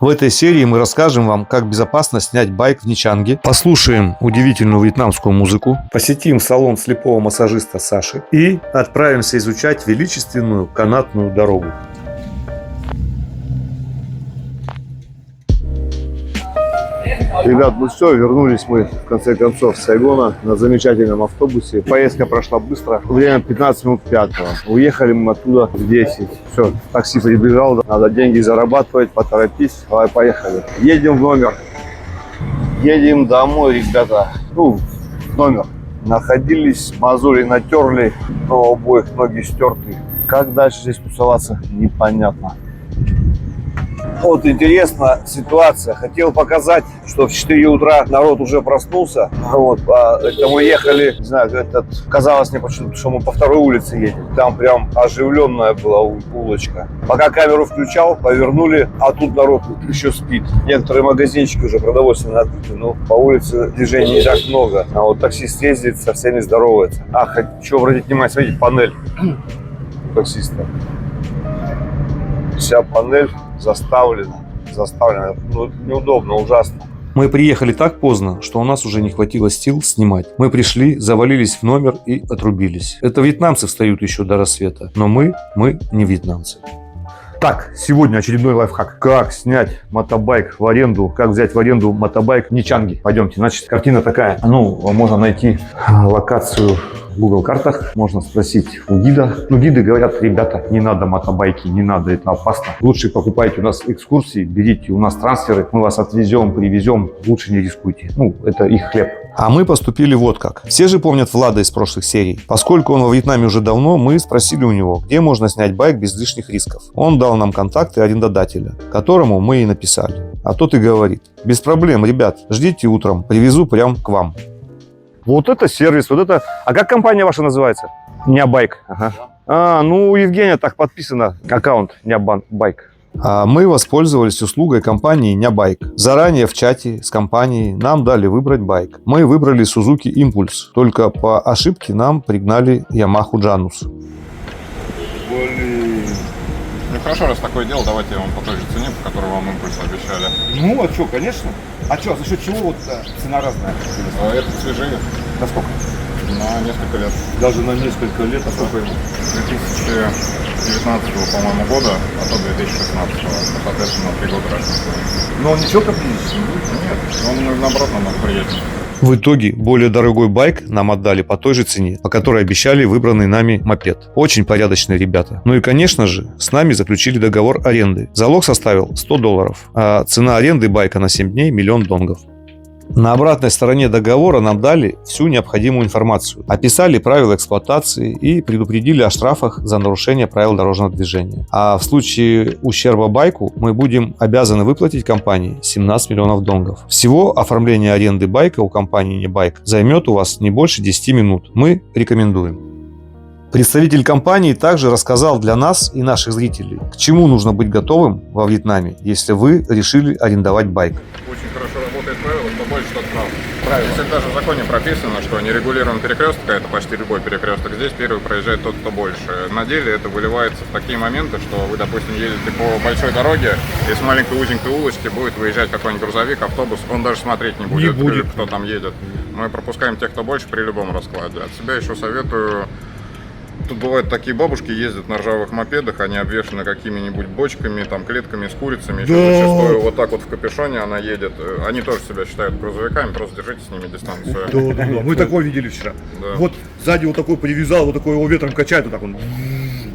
В этой серии мы расскажем вам, как безопасно снять байк в Ничанге, послушаем удивительную вьетнамскую музыку, посетим салон слепого массажиста Саши и отправимся изучать величественную канатную дорогу. Ребят, ну все, вернулись мы в конце концов с Сайгона на замечательном автобусе. Поездка прошла быстро. Время 15 минут 5. Уехали мы оттуда в 10. Все, такси прибежал, надо деньги зарабатывать, поторопись. Давай, поехали. Едем в номер. Едем домой, ребята. Ну, в номер. Находились, мозоли натерли, но у обоих ноги стерты. Как дальше здесь тусоваться, непонятно. Вот интересная ситуация. Хотел показать, что в 4 утра народ уже проснулся. Вот, это мы ехали, не знаю, казалось мне почему-то, что мы по второй улице едем. Там прям оживленная была улочка. Пока камеру включал, повернули, а тут народ еще спит. Некоторые магазинчики уже продовольственные открыты, но по улице движения не так много. А вот таксист ездит, со всеми здоровается. Хочу обратить внимание, смотрите, панель таксиста. Вся панель заставлена. Ну, неудобно, ужасно. Мы приехали так поздно, что у нас уже не хватило сил снимать. Мы пришли, завалились в номер и отрубились. Это вьетнамцы встают еще до рассвета, но мы не вьетнамцы. Так, сегодня очередной лайфхак. Как снять мотобайк в аренду, как взять в аренду мотобайк в Ничанге. Пойдемте, значит, картина такая. Ну, можно найти локацию в Google картах, можно спросить у гида. Ну, гиды говорят, ребята, не надо мотобайки, не надо, это опасно. Лучше покупайте у нас экскурсии, берите у нас трансферы, мы вас отвезем, привезем, лучше не рискуйте. Ну, это их хлеб. А мы поступили вот как. Все же помнят Влада из прошлых серий. Поскольку он во Вьетнаме уже давно, мы спросили у него, где можно снять байк без лишних рисков. Он дал нам контакты арендодателя, которому мы и написали. А тот и говорит: без проблем, ребят, ждите утром, привезу прям к вам. Вот это сервис, вот это... А как компания ваша называется? Нябайк. Ага. Ну у Евгения так подписано аккаунт Нябайк. А мы воспользовались услугой компании Нябайк. Заранее в чате с компанией нам дали выбрать байк. Мы выбрали Suzuki Impulse, только по ошибке нам пригнали Yamaha Janus. Блин. Ну хорошо, раз такое дело, давайте я вам по той же цене, по которой вам импульс обещали. Ну, а что, конечно. А что, за счет чего вот цена разная? Это свежие. На сколько? На несколько лет. Даже на несколько лет, а сколько ему? 2019, по-моему, года, а то 2016, соответственно, на 3 года разница. Но он ничего как не Нет, он наоборот намного приятнее. В итоге более дорогой байк нам отдали по той же цене, по которой обещали выбранный нами мопед. Очень порядочные ребята. Ну и, конечно же, с нами заключили договор аренды. Залог составил $100, а цена аренды байка на 7 дней $1 миллион. На обратной стороне договора нам дали всю необходимую информацию, описали правила эксплуатации и предупредили о штрафах за нарушение правил дорожного движения. А в случае ущерба байку мы будем обязаны выплатить компании $17 миллионов. Всего оформление аренды байка у компании Нябайк займет у вас не больше 10 минут. Мы рекомендуем. Представитель компании также рассказал для нас и наших зрителей, к чему нужно быть готовым во Вьетнаме, если вы решили арендовать байк. Очень хорошо работает правило, что больше, тот прав. Если даже в законе прописано, что нерегулируемый перекресток, а это почти любой перекресток, здесь первый проезжает тот, кто больше. На деле это выливается в такие моменты, что вы, допустим, едете по большой дороге, и с маленькой узенькой улочки будет выезжать какой-нибудь грузовик, автобус, он даже смотреть не будет, кто там едет. Мы пропускаем тех, кто больше при любом раскладе. От себя еще советую. Тут бывают такие бабушки, ездят на ржавых мопедах, они обвешаны какими-нибудь бочками, там, клетками с курицами. Еще зачастую вот так вот в капюшоне она едет. Они тоже себя считают грузовиками, просто держите с ними дистанцию. Да. Мы такое видели вчера. Да. Вот сзади вот такой привязал, вот такой его ветром качает, вот так он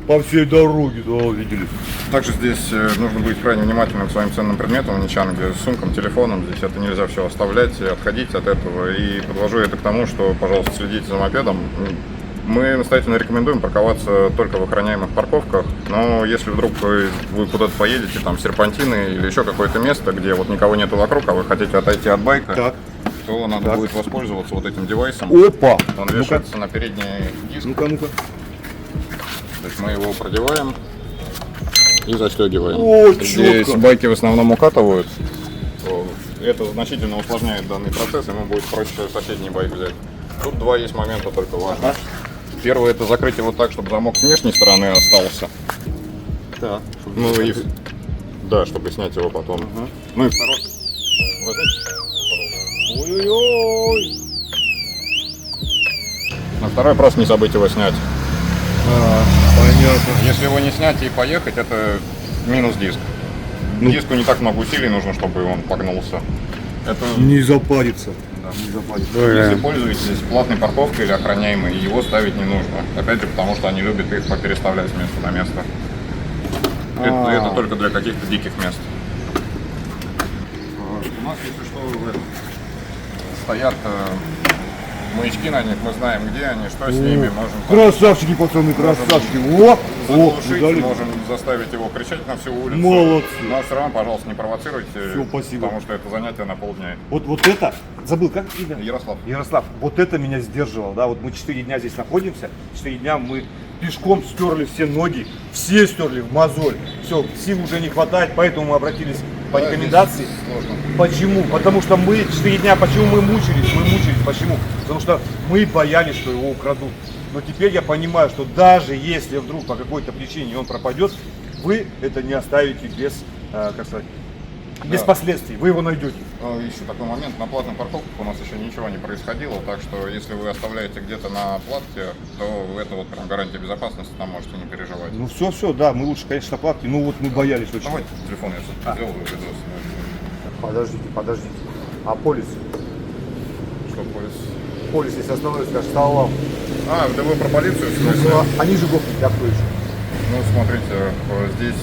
по всей дороге, да, видели. Также здесь нужно быть крайне внимательным к своим ценным предметам в Ничанге, с сумком, телефоном. Здесь это нельзя все оставлять и отходить от этого. И подвожу это к тому, что, пожалуйста, следите за мопедом. Мы настоятельно рекомендуем парковаться только в охраняемых парковках, но если вдруг вы куда-то поедете, там серпантины или еще какое-то место, где вот никого нету вокруг, а вы хотите отойти от байка, то надо будет воспользоваться вот этим девайсом. Опа! Он вешается на передний диск. Ну-ка. То есть мы его продеваем и застегиваем. О, Здесь чётко. байки в основном укатывают, то это значительно усложняет данный процесс, и ему будет проще соседний байк взять. Тут два есть момента только важных. Первый — это закрыть его так, чтобы замок с внешней стороны остался. Так. Ну и Да, чтобы снять его потом. Ну и второй. Возьмите, пожалуйста. Ой-ой-ой. На второй просто не забыть его снять. Понятно. Если его не снять и поехать, это минус диск. Диску не так много усилий нужно, чтобы он погнулся. Это, Не запариться. да. Не запариться. Если пользуетесь платной парковкой или охраняемой, его ставить не нужно. Опять же, потому что они любят их попереставлять с места на место. Это только для каких-то диких мест. У нас, если что, стоят маячки на них, мы знаем, где они, что с ними, можем Красавчики, пацаны, красавчики. О, заглушить, дали. можем заставить его кричать на всю улицу. Молодцы. Но все равно, пожалуйста, не провоцируйте, Всё, спасибо. потому что это занятие на полдня. Вот это, забыл, как имя? Ярослав. Ярослав, вот это меня сдерживало, да, вот мы 4 дня здесь находимся, 4 дня мы пешком стерли все ноги, все стерли в мозоль, все, сил уже не хватает, поэтому мы обратились по Да, рекомендации. здесь сложно. Почему? Потому что мы 4 дня, почему мы мучились, почему? Потому что мы боялись, что его украдут. Но теперь я понимаю, что даже если вдруг по какой-то причине он пропадет, вы это не оставите без, как сказать, без Да. последствий, вы его найдете. Еще такой момент, на платных парковках у нас еще ничего не происходило, так что если вы оставляете где-то на платке, то это вот прям гарантия безопасности, там можете не переживать. Ну все, да, мы лучше, конечно, на платке, ну вот мы боялись очень. Давайте телефон я все-таки сделаю, видос. Подождите. А полис? Что полис? Полис, если остановится, скажет, стал. А, да вы про полицию, в смысле? Они же гопники, а кто еще? Ну, смотрите, здесь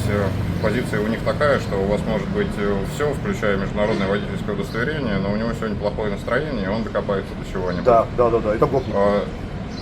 позиция у них такая, что у вас может быть все, включая международное водительское удостоверение, но у него сегодня плохое настроение, и он докопается до чего-нибудь. Да, это гопник.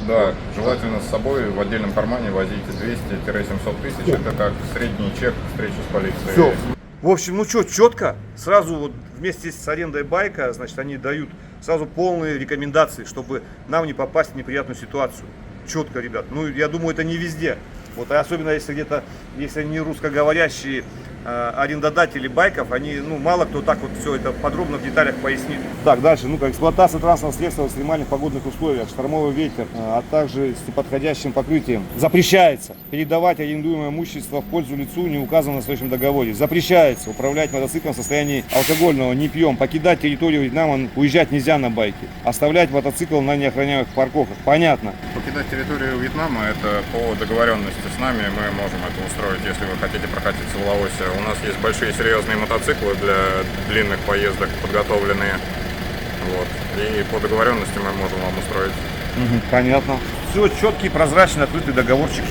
Да, желательно с собой в отдельном кармане возите 200-700 тысяч, это как средний чек встречи с полицией. Все. В общем, ну что, четко, сразу вот вместе с арендой байка, значит, они дают сразу полные рекомендации, чтобы нам не попасть в неприятную ситуацию. Четко, ребят. Ну, я думаю, это не везде. Вот, а особенно если где-то, если не русскоговорящие арендодатели байков, они, ну, мало кто так вот все это подробно в деталях пояснит. Так, дальше, ну, как эксплуатация транспортного средства в экстремальных погодных условиях, штормовый ветер, а также с неподходящим покрытием. Запрещается передавать арендуемое имущество в пользу лицу, не указанному в настоящем договоре. Запрещается управлять мотоциклом в состоянии алкогольного, не пьем, покидать территорию Вьетнама, уезжать нельзя на байке, оставлять мотоцикл на неохраняемых парковках. Понятно. Покидать территорию Вьетнама, это по договоренности с нами, мы можем это устроить, если вы хотите прокатиться в Лаосе. У нас есть большие серьезные мотоциклы для длинных поездок, подготовленные. Вот. И по договоренности мы можем вам устроить. Понятно. Все четкий, прозрачный, открытый договорчик.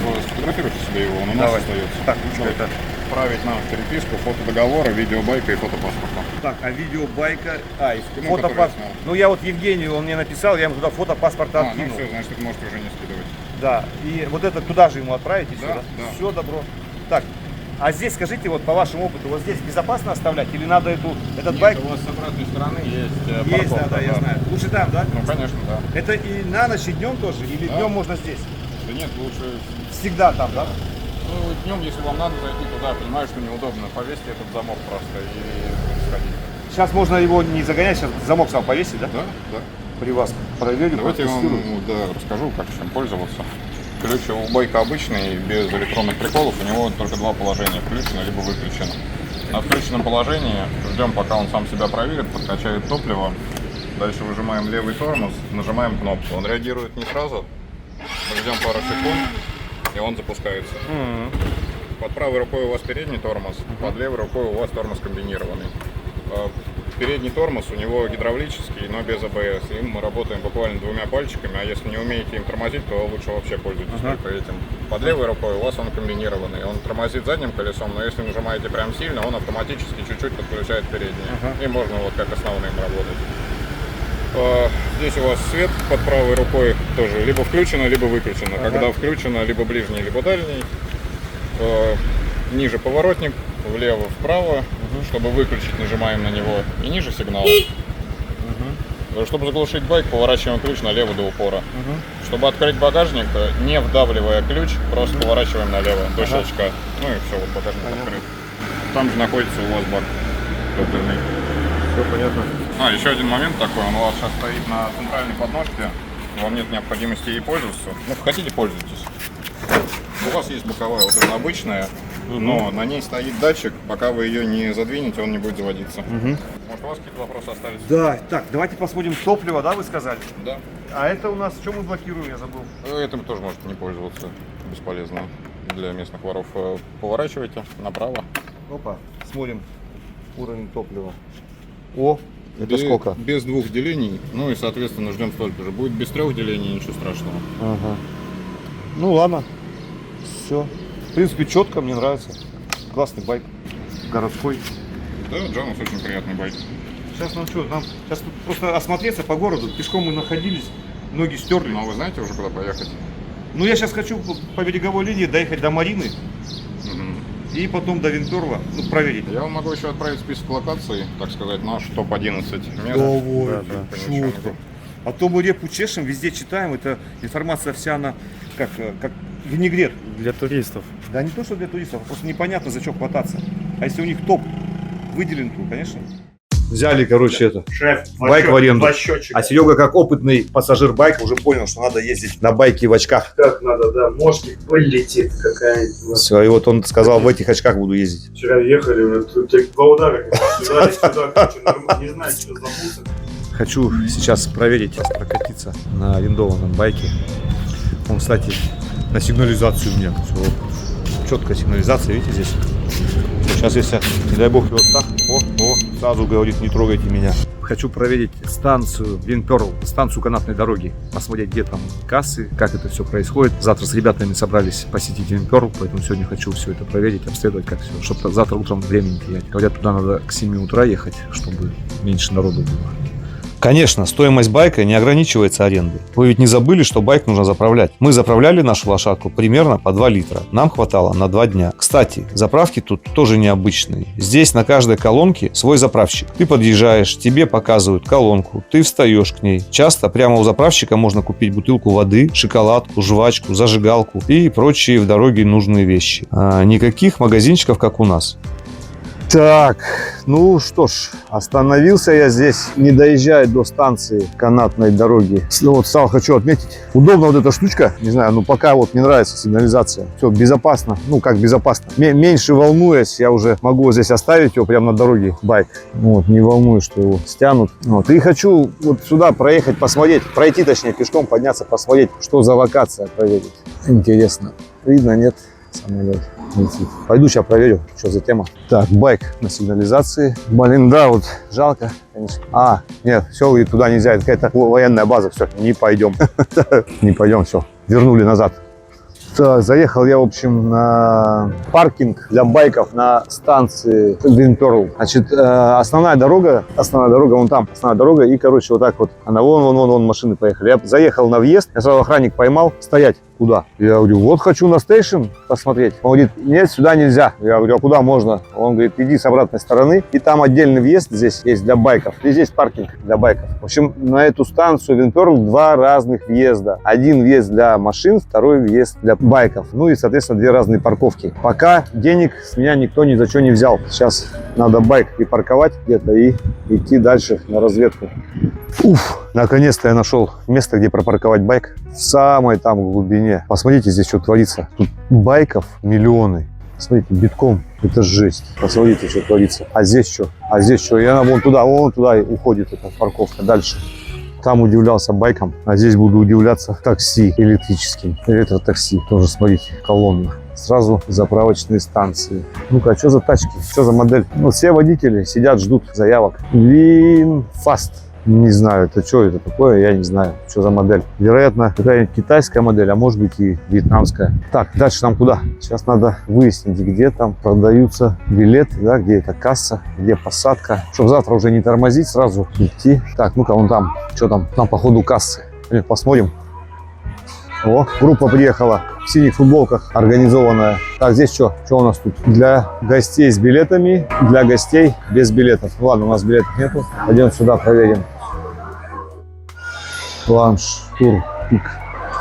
Вы сфотографируйте себе его, он у нас Давай. остается. Так, ну что это? Отправить нам в переписку фото договора, видео байка и фото паспорта. Так, а видео байка, и Ну, фото который я паспорта. снял. Ну я вот Евгению, он мне написал, я ему туда фото паспорта Ну откинул. все, значит, это можете уже не скидывать. Да, и вот это туда же ему отправите, Да, сюда. да. Все, добро. Так, а здесь, скажите, вот по вашему опыту, вот здесь безопасно оставлять или надо этот байк? Нет, у вас с обратной стороны есть Есть, парковка. да, я знаю. Лучше там, да? Ну, конечно, да. Это и на ночь, и днем тоже, или Да. днем можно здесь? Да нет, лучше... Всегда там, да? Ну, днем, если вам надо зайти туда, понимаю, что неудобно, повесьте этот замок просто и сходите. Сейчас можно его не загонять, сейчас замок сам повесить, да? Да, да. При вас проверю, Давайте я вам протестирую. расскажу, как чем пользоваться. Ключ у байка обычный, без электронных приколов, у него только два положения, включено либо выключено. На включенном положении ждем, пока он сам себя проверит, подкачает топливо. Дальше выжимаем левый тормоз, нажимаем кнопку. Он реагирует не сразу, ждем пару секунд, и он запускается. Под правой рукой у вас передний тормоз, под левой рукой у вас тормоз комбинированный. Передний тормоз у него гидравлический, но без АБС. Им мы работаем буквально двумя пальчиками, а если не умеете им тормозить, то лучше вообще пользуйтесь только этим. Под левой рукой у вас он комбинированный. Он тормозит задним колесом, но если нажимаете прям сильно, он автоматически чуть-чуть подключает переднее. И можно вот как основным работать. Здесь у вас свет под правой рукой тоже либо включено, либо выключено. Когда включено, либо ближний, либо дальний. Ниже поворотник, влево, вправо. Чтобы выключить, нажимаем на него. И ниже сигнал. Чтобы заглушить байк, поворачиваем ключ налево до упора. Чтобы открыть багажник, не вдавливая ключ, просто поворачиваем налево до щелчка. Ну и все, вот багажник открыт. Там же находится у вас бак топливный. Все понятно. Еще один момент такой, он у вас сейчас стоит на центральной подножке, вам нет необходимости ей пользоваться. Ну, хотите, пользуйтесь. У вас есть боковая, вот эта обычная, но на ней стоит датчик. Пока вы ее не задвинете, он не будет заводиться. Мгм. Может, у вас какие-то вопросы остались? Да, так, давайте посмотрим топливо, да, вы сказали? Да. А это у нас, что мы блокируем, я забыл. Этим тоже можете не пользоваться. Бесполезно для местных воров. Поворачивайте направо. Опа, смотрим уровень топлива. О, это Без- сколько? Без 2 делений. Ну и, соответственно, ждем столько же. Будет без 3 делений, ничего страшного. Ага. Ну ладно, все. В принципе, четко, мне нравится. Классный байк, городской. Да, Джанус очень приятный байк. Сейчас нам что, нам сейчас тут просто осмотреться по городу. Пешком мы находились, ноги стерли. Но вы знаете уже, куда поехать? Ну я сейчас хочу по береговой линии доехать до Марины Мгм. и потом до Винтерова, ну, проверить. Я вам могу еще отправить список локаций, так сказать, наш топ-11 мест. Давай, По ничего не шутка. буду. А то мы репу чешем, везде читаем, это информация вся она как винегрет. Для туристов. Да не то, что для туристов, а просто непонятно, за что хвататься. А если у них топ выделен, то, конечно. Взяли, короче, это. Шеф, Байк в аренду. два счетчика. А Серега, как опытный пассажир байка, уже понял, что надо ездить на байке в очках. Как надо, да, мошки полетит какая-нибудь. Все, и вот он сказал, в этих очках буду ездить. Вчера ехали, тут два удара, сюда, сюда, не знаю, что забылся. Хочу сейчас проверить, прокатиться на арендованном байке. Он, кстати, на сигнализацию у меня. Все, четкая сигнализация, видите здесь? Сейчас если, не дай бог, вот так, сразу говорит, не трогайте меня. Хочу проверить станцию Винперл, станцию канатной дороги, посмотреть, где там кассы, как это все происходит. Завтра с ребятами собрались посетить Винперл, поэтому сегодня хочу все это проверить, обследовать, как все, чтобы завтра утром времени не терять. Говорят, туда надо к 7 утра ехать, чтобы меньше народу было. Конечно, стоимость байка не ограничивается арендой. Вы ведь не забыли, что байк нужно заправлять. Мы заправляли нашу лошадку примерно по 2 литра. Нам хватало на 2 дня. Кстати, заправки тут тоже необычные. Здесь на каждой колонке свой заправщик. Ты подъезжаешь, тебе показывают колонку, ты встаешь к ней. Часто прямо у заправщика можно купить бутылку воды, шоколадку, жвачку, зажигалку и прочие в дороге нужные вещи. Никаких магазинчиков, как у нас. Так, ну что ж, остановился я здесь, не доезжая до станции канатной дороги. Ну вот стал, хочу отметить, удобна вот эта штучка, не знаю, ну пока вот не нравится сигнализация. Все безопасно, ну как безопасно. Меньше волнуясь, я уже могу вот здесь оставить его прямо на дороге, байк. Вот, не волнуюсь, что его стянут. Вот, и хочу вот сюда проехать, посмотреть, пройти точнее пешком, подняться, посмотреть, что за локация, проверить. Интересно, видно, нет? Самолет летит. Пойду сейчас проверю, что за тема. Так, байк на сигнализации. Блин, да, вот жалко, конечно. Нет, все, и туда нельзя. Это какая-то военная база. Все, не пойдем. Не пойдем, все. Вернули назад. Так, заехал я, в общем, на паркинг для байков на станции Винперл. Значит, основная дорога вон там, основная дорога, и, короче, вот так вот, она вон машины поехали. Я заехал на въезд, я сразу охранник поймал, стоять. Куда? Я говорю, вот хочу на стейшн посмотреть. Он говорит, нет, сюда нельзя. Я говорю, а куда можно? Он говорит, иди с обратной стороны, и там отдельный въезд здесь есть для байков, и здесь паркинг для байков. В общем, на эту станцию Винперл 2 разных въезда. Один въезд для машин, второй въезд для байков. Ну и, соответственно, 2 разные парковки. Пока денег с меня никто ни за что не взял. Сейчас надо байк припарковать где-то и идти дальше на разведку. Уф, наконец-то я нашел место, где пропарковать байк. В самой там глубине. Посмотрите, здесь что творится. Тут байков миллионы. Смотрите, битком. Это жесть. Посмотрите, что творится. А здесь что? А здесь что? И она вон туда уходит эта парковка. Дальше. Там удивлялся байком, а здесь буду удивляться такси электрическим. Электротакси. Тоже, смотрите, колонна. Сразу заправочные станции. Ну-ка, а что за тачки? Что за модель? Ну, все водители сидят, ждут заявок. VinFast. Не знаю, это что это такое, я не знаю, что за модель. Вероятно, какая-нибудь китайская модель, а может быть и вьетнамская. Так, дальше нам куда? Сейчас надо выяснить, где там продаются билеты, да, где эта касса, где посадка. Чтобы завтра уже не тормозить, сразу идти. Так, ну-ка, вон там, что там? Там, походу, кассы. Посмотрим. О, группа приехала в синих футболках, организованная. Так, здесь что? Что у нас тут? Для гостей с билетами, для гостей без билетов. Ладно, у нас билетов нету. Пойдем сюда, проверим. Ланж, тур, пик.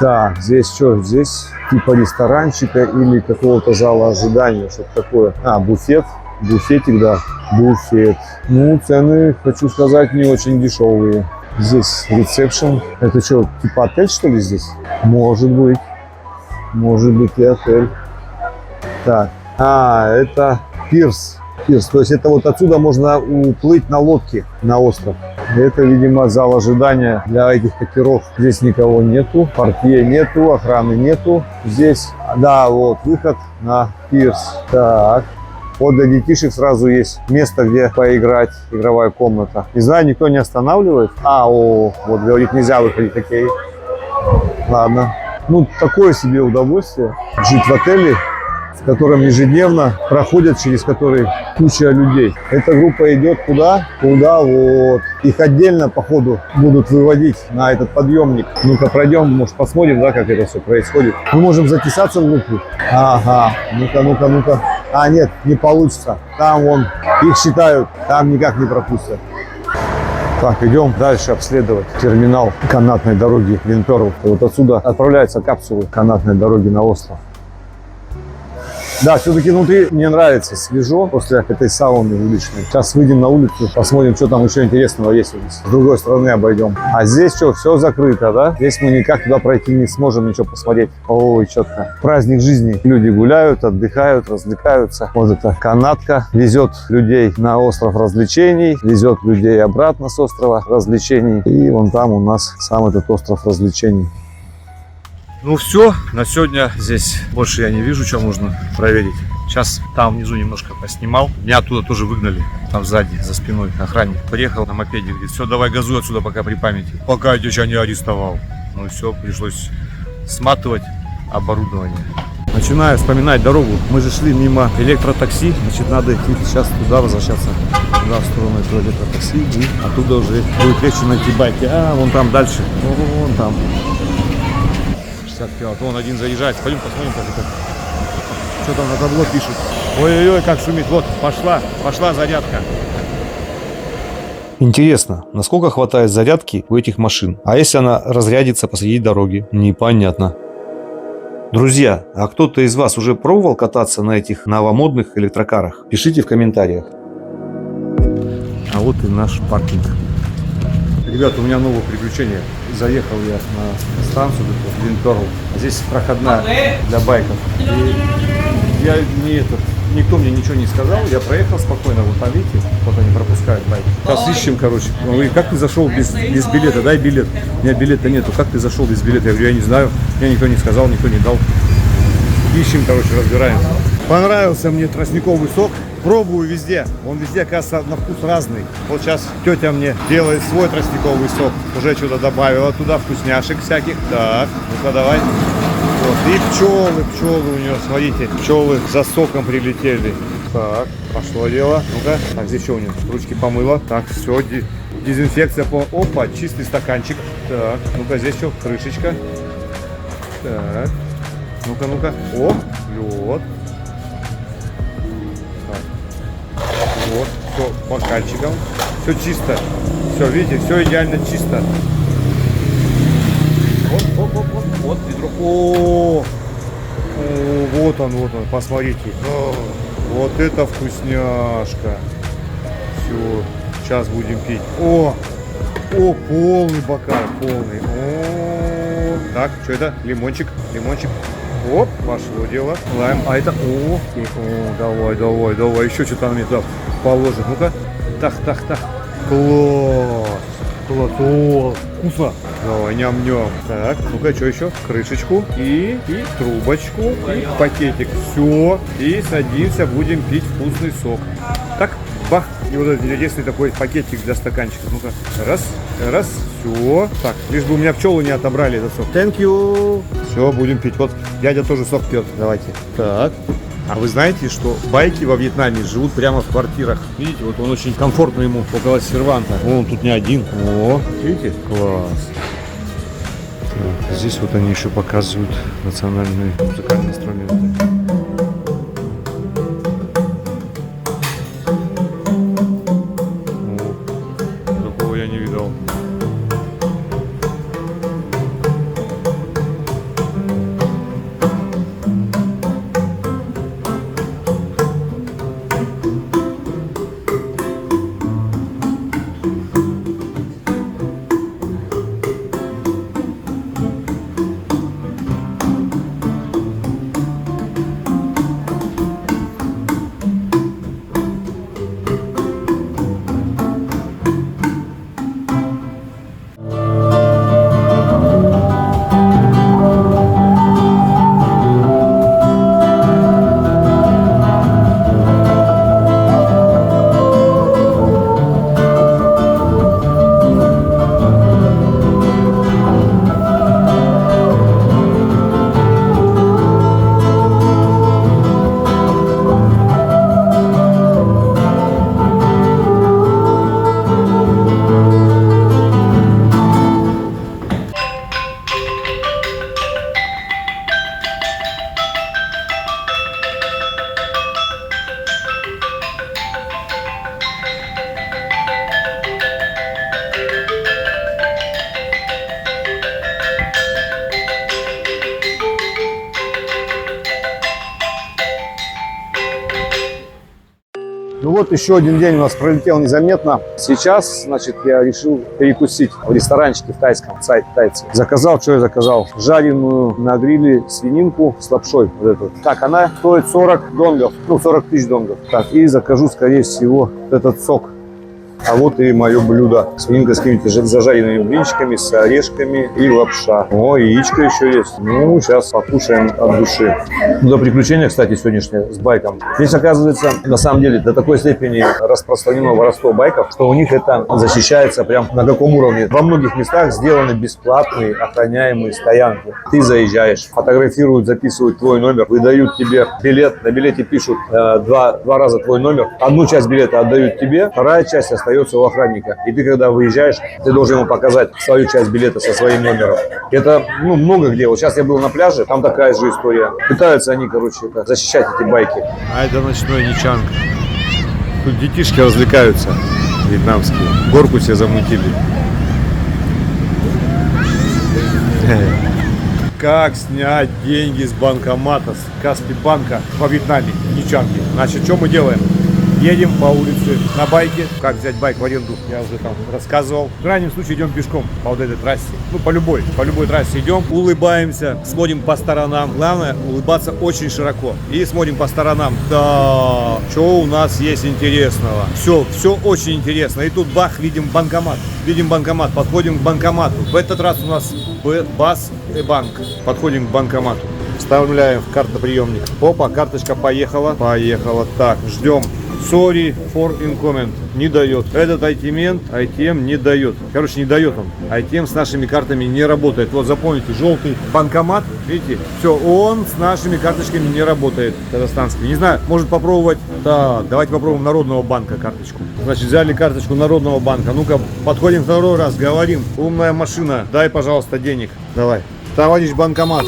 Так, здесь что? Здесь типа ресторанчика или какого-то зала ожидания, что-то такое. Буфет. Буфетик, да. Буфет. Ну, цены, хочу сказать, не очень дешевые. Здесь ресепшн. Это что, типа отель, что ли, здесь? Может быть. Может быть и отель. Так, Это пирс. Пирс. То есть это вот отсюда можно уплыть на лодке на остров. Это, видимо, зал ожидания для этих катеров. Здесь никого нету, портье нету, охраны нету. Здесь, да, вот выход на пирс. Так. Вот для детишек сразу есть место, где поиграть, игровая комната. Не знаю, никто не останавливает. Вот говорит, нельзя выходить, окей. Ладно. Ну, такое себе удовольствие жить в отеле, в котором ежедневно проходят, через который куча людей. Эта группа идет куда? Куда? Вот. Их отдельно, походу, будут выводить на этот подъемник. Ну-ка, пройдем, может, посмотрим, да, как это все происходит. Мы можем затесаться в группу. Ага. Ну-ка. Нет, не получится. Там вон, их считают, там никак не пропустят. Так, идем дальше обследовать терминал канатной дороги Винперл. Вот отсюда отправляются капсулы канатной дороги на остров. Да, все-таки внутри мне нравится, свежо после этой сауны уличной. Сейчас выйдем на улицу, посмотрим, что там еще интересного есть у нас. С другой стороны обойдем. А здесь что, все закрыто, да? Здесь мы никак туда пройти не сможем, ничего посмотреть. Ой, четко. Праздник жизни. Люди гуляют, отдыхают, развлекаются. Вот эта канатка везет людей на остров развлечений, везет людей обратно с острова развлечений. И вон там у нас сам этот остров развлечений. Ну все, на сегодня здесь больше я не вижу, что можно проверить. Сейчас там внизу немножко поснимал. Меня оттуда тоже выгнали. Там сзади, за спиной охранник приехал на мопеде. Говорит, все, давай газуй отсюда пока при памяти. Пока я тебя не арестовал. Ну и все, пришлось сматывать оборудование. Начинаю вспоминать дорогу. Мы же шли мимо электротакси. Значит, надо идти сейчас туда, возвращаться. Туда, в сторону этого электротакси. И оттуда уже будет легче найти байки. Вон там дальше. Вон там. Вон один заезжает. Пойдем посмотрим, как это. Что там на табло пишут. Ой-ой-ой, как шумит. Вот, пошла зарядка. Интересно, насколько хватает зарядки у этих машин? А если она разрядится посреди дороги? Непонятно. Друзья, а кто-то из вас уже пробовал кататься на этих новомодных электрокарах? Пишите в комментариях. А вот и наш паркинг. Ребята, у меня новое приключение. Заехал я на станцию Винперл. Здесь проходная для байков. И никто мне ничего не сказал. Я проехал спокойно. Вот там, видите, вот они пропускают байки. Сейчас ищем, короче. Он говорит, как ты зашел без билета? Дай билет. У меня билета нету. Как ты зашел без билета? Я говорю, я не знаю. Мне никто не сказал, никто не дал. Ищем, короче, разбираемся. Понравился мне тростниковый сок. Пробую везде. Он везде, оказывается, на вкус разный. Вот сейчас тетя мне делает свой тростниковый сок. Уже что-то добавила туда, вкусняшек всяких. Так, ну-ка давай. Вот. И пчелы у нее, смотрите. Пчелы за соком прилетели. Так, пошло дело. Ну-ка. Так, здесь что у нее? Ручки помыла. Так, все, дезинфекция. Опа, чистый стаканчик. Так, ну-ка, здесь что? Крышечка. Так. Ну-ка. О, лед. Вот, все по бокальчикам. Все чисто. Все, видите, все идеально чисто. Вот ведро. О, вот он, посмотрите. Вот это вкусняшка. Все, сейчас будем пить. О, полный бокал, полный. Так, что это? Лимончик. Оп, пошло дело. Лайм. А это... давай. Еще что-то нам это положит. Ну-ка. Так. Класс. О, вкусно. Давай, ням-ням. Так, ну-ка, что еще? Крышечку и трубочку, и пакетик. Все. И садимся, будем пить вкусный сок. Так, бах. И вот этот интересный такой пакетик для стаканчиков. Ну-ка. Раз. Все. Так, лишь бы у меня пчелы не отобрали этот сок. Thank you. Все, будем пить. Вот дядя тоже сок пьет. Давайте. Так. А вы знаете, что байки во Вьетнаме живут прямо в квартирах? Видите, вот он очень комфортно ему около серванта. Он тут не один. О, видите? Класс. Так, здесь вот они еще показывают национальные музыкальные инструменты. Такого я не видал. вот еще один день у нас пролетел незаметно. Сейчас, значит, я решил перекусить в ресторанчике в тайском, тайцы. Заказал, что я заказал? Жареную на гриле свининку с лапшой. Вот эту. Так, она стоит 40 донгов, ну 40 тысяч донгов. Так, и закажу, скорее всего, этот сок. А вот и мое блюдо. Свининка с какими-то зажаренными блинчиками, с орешками и лапша. О, яичко еще есть. Ну, сейчас покушаем от души. Ну, приключение, кстати, сегодняшнее с байком. Здесь, оказывается, на самом деле до такой степени распространено воровство байков, что у них это защищается прям на каком уровне. Во многих местах сделаны бесплатные охраняемые стоянки. Ты заезжаешь, фотографируют, записывают твой номер, выдают тебе билет. На билете пишут два раза твой номер. Одну часть билета отдают тебе, вторая часть остается у охранника. И ты, когда выезжаешь, ты должен ему показать свою часть билета со своим номером. Это, ну, много где. Вот сейчас я был на пляже, там такая же история. Пытаются они, короче, защищать эти байки. А это ночной Ничанг. Тут детишки развлекаются, вьетнамские. Горку себе замутили. Как снять деньги с банкомата, с Каспи-банка во Вьетнаме, Ничанге? Значит, что мы делаем? Едем по улице на байке. Как взять байк в аренду, я уже там рассказывал. В крайнем случае идем пешком по вот этой трассе. Ну, по любой трассе идем, улыбаемся, смотрим по сторонам. Главное, улыбаться очень широко. И смотрим по сторонам. Да, что у нас есть интересного? Все очень интересно. И тут бах, видим банкомат. Подходим к банкомату. В этот раз у нас БАС и банк. Подходим к банкомату. Вставляем в картоприемник. Опа, карточка поехала. Так, ждем. Sorry for incoming. Не дает. Этот ITM не дает. Короче, не дает он. ITM с нашими картами не работает. Вот запомните, желтый банкомат. Видите? Все, он с нашими карточками не работает. Казахстанский. Не знаю, может попробовать. Так, давайте попробуем Народного банка карточку. Значит, взяли карточку Народного банка. Ну-ка, подходим второй раз, говорим. Умная машина, дай, пожалуйста, денег. Давай. Товарищ банкомат.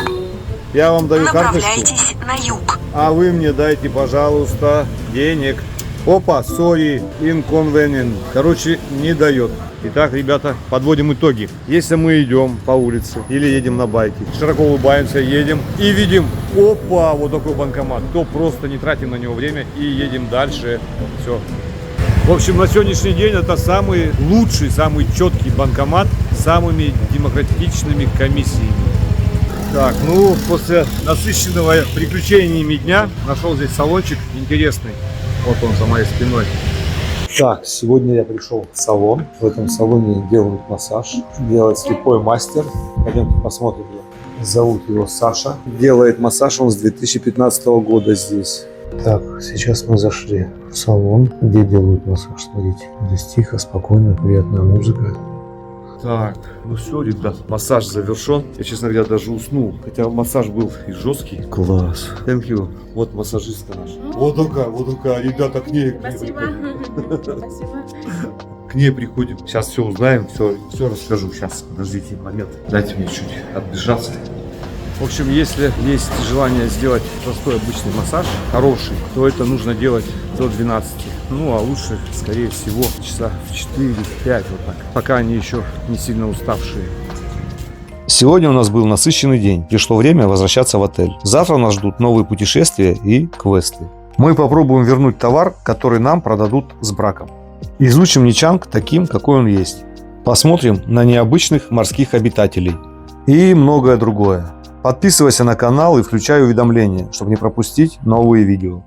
Я вам даю карточку. Направляйтесь на юг. А вы мне дайте, пожалуйста, денег. Опа, sorry, inconvenient. Короче, не дает. Итак, ребята, подводим итоги. Если мы идем по улице или едем на байке, широко улыбаемся, едем и видим, опа, вот такой банкомат, то просто не тратим на него время и едем дальше. Все. В общем, на сегодняшний день это самый лучший, самый четкий банкомат с самыми демократичными комиссиями. Так, ну, после насыщенного приключениями дня нашел здесь салончик интересный. Вот он за моей спиной. Так, сегодня я пришел в салон. В этом салоне делают массаж. Делает слепой мастер. Пойдемте посмотрим. Зовут его Саша. Делает массаж он с 2015 года здесь. Так, сейчас мы зашли в салон, где делают массаж. Смотрите, здесь тихо, спокойно, приятная музыка. Так, ну все, ребят, массаж завершен. Я, честно говоря, даже уснул. Хотя массаж был и жесткий. Класс. Thank you. Вот массажистка наша. Вот такая, ребята, к ней. Спасибо. К ней приходим. Сейчас все узнаем, все расскажу. Сейчас, подождите момент. Дайте мне чуть отбежаться. В общем, если есть желание сделать простой обычный массаж, хороший, то это нужно делать до 12. Ну, а лучше, скорее всего, часа в 4-5, вот так. Пока они еще не сильно уставшие. Сегодня у нас был насыщенный день. Пришло время возвращаться в отель. Завтра нас ждут новые путешествия и квесты. Мы попробуем вернуть товар, который нам продадут с браком. Изучим Ничанг таким, какой он есть. Посмотрим на необычных морских обитателей. И многое другое. Подписывайся на канал и включай уведомления, чтобы не пропустить новые видео.